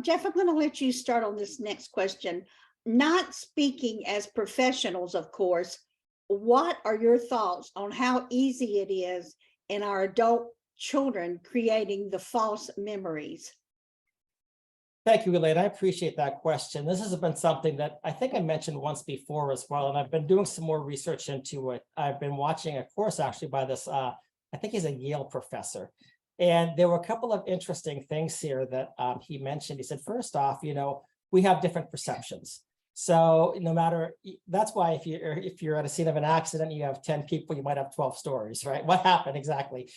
Jeff, I'm going to let you start on this next question. Not speaking as professionals, of course, what are your thoughts on how easy it is in our adult children creating the false memories? Thank you, Elaine. I appreciate that question. This has been something that I think I mentioned once before as well, and I've been doing some more research into it. I've been watching a course actually by this, I think he's a Yale professor. And there were a couple of interesting things here that he mentioned. He said, first off, we have different perceptions. So no matter, that's why if you're at a scene of an accident, you have 10 people, you might have 12 stories, right? What happened exactly?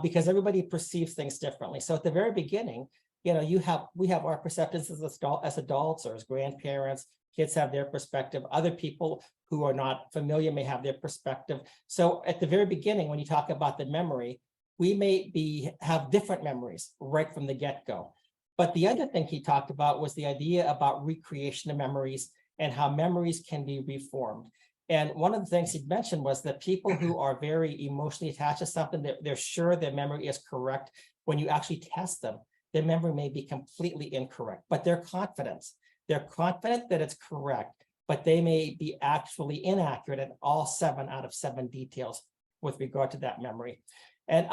Because everybody perceives things differently. So at the very beginning, we have our perceptions as adults or as grandparents. Kids have their perspective. Other people who are not familiar may have their perspective. So at the very beginning, when you talk about the memory, we may have different memories right from the get-go. But the other thing he talked about was the idea about recreation of memories and how memories can be reformed. And one of the things he mentioned was that people who are very emotionally attached to something, they're sure their memory is correct. When you actually test them, their memory may be completely incorrect, but they're confident. They're confident that it's correct, but they may be actually inaccurate in all 7 out of 7 details with regard to that memory. And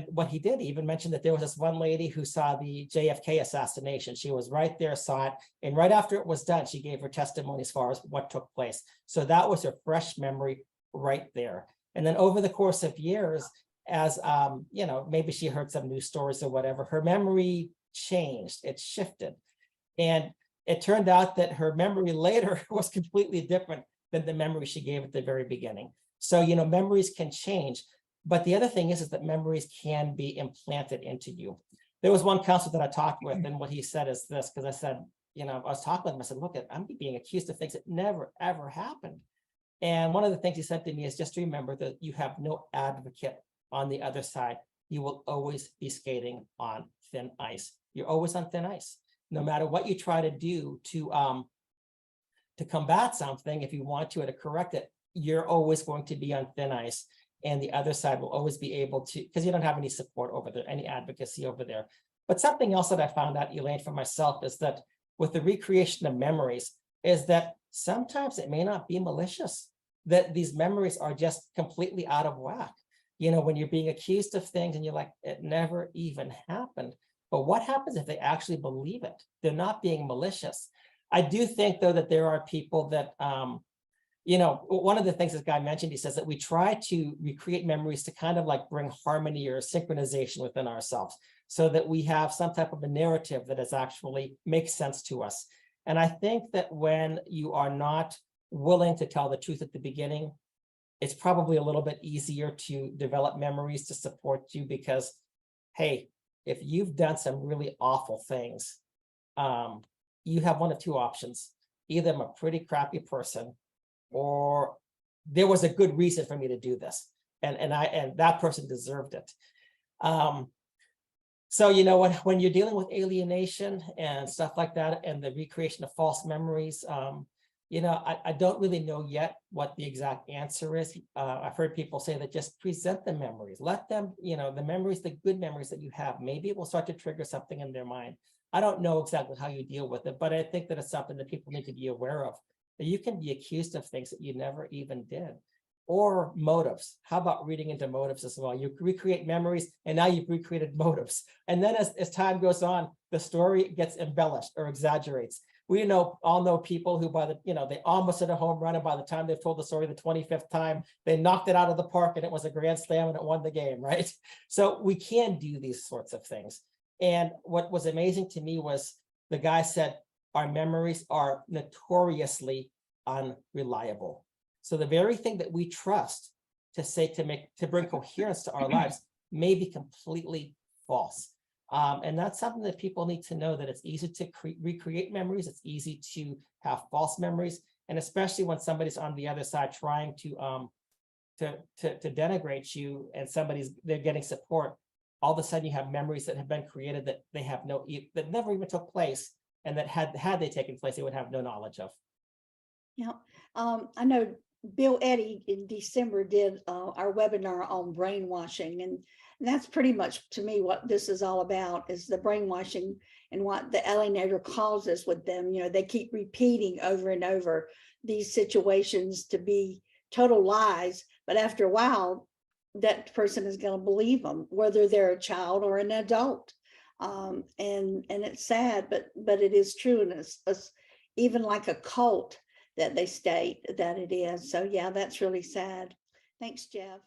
what he did even mention that there was this one lady who saw the JFK assassination. She was right there, saw it, and right after it was done, she gave her testimony as far as what took place. So that was her fresh memory right there. And then over the course of years, as maybe she heard some news stories or whatever, her memory changed, it shifted. And it turned out that her memory later was completely different than the memory she gave at the very beginning. So, memories can change. But the other thing is that memories can be implanted into you. There was one counselor that I talked with, and what he said is this, because I said, I was talking with him, I said, look, I'm being accused of things that never, ever happened. And one of the things he said to me is just to remember that you have no advocate on the other side. You will always be skating on thin ice. You're always on thin ice. No matter what you try to do to combat something, if you want to correct it, you're always going to be on thin ice. And the other side will always be able to, because you don't have any support over there, any advocacy over there. But something else that I found out, Elaine, for myself is that with the recreation of memories, is that sometimes it may not be malicious, that these memories are just completely out of whack. When you're being accused of things and you're like, it never even happened. But what happens if they actually believe it? They're not being malicious. I do think, though, that there are people that, one of the things this guy mentioned, he says that we try to recreate memories to kind of like bring harmony or synchronization within ourselves so that we have some type of a narrative that is actually makes sense to us. And I think that when you are not willing to tell the truth at the beginning, it's probably a little bit easier to develop memories to support you because, hey, if you've done some really awful things, you have one of 2 options. Either I'm a pretty crappy person, or there was a good reason for me to do this, and that person deserved it. So when you're dealing with alienation and stuff like that, and the recreation of false memories, I don't really know yet what the exact answer is. I've heard people say that just present the memories, let them, the memories, the good memories that you have, maybe it will start to trigger something in their mind. I don't know exactly how you deal with it, but I think that it's something that people need to be aware of. That you can be accused of things that you never even did. Or motives. How about reading into motives as well? You recreate memories and now you've recreated motives. And then as time goes on, the story gets embellished or exaggerates. We all know people who they almost hit a home run, and by the time they've told the story the 25th time, they knocked it out of the park and it was a grand slam and it won the game, right? So we can do these sorts of things. And what was amazing to me was the guy said, our memories are notoriously unreliable. So the very thing that we trust to bring coherence to our lives may be completely false. And that's something that people need to know, that it's easy to recreate memories. It's easy to have false memories. And especially when somebody's on the other side trying to denigrate you and they're getting support, all of a sudden you have memories that have been created that they have that never even took place. And that had they taken place, they would have no knowledge of. Yeah, I know Bill Eddy in December did our webinar on brainwashing, and And that's pretty much to me what this is all about, is the brainwashing and what the alienator causes with them. You know, they keep repeating over and over these situations to be total lies, but after a while, that person is going to believe them, whether they're a child or an adult. And it's sad, but it is true, and it's even like a cult that they state that it is. So yeah, that's really sad. Thanks, Jeff.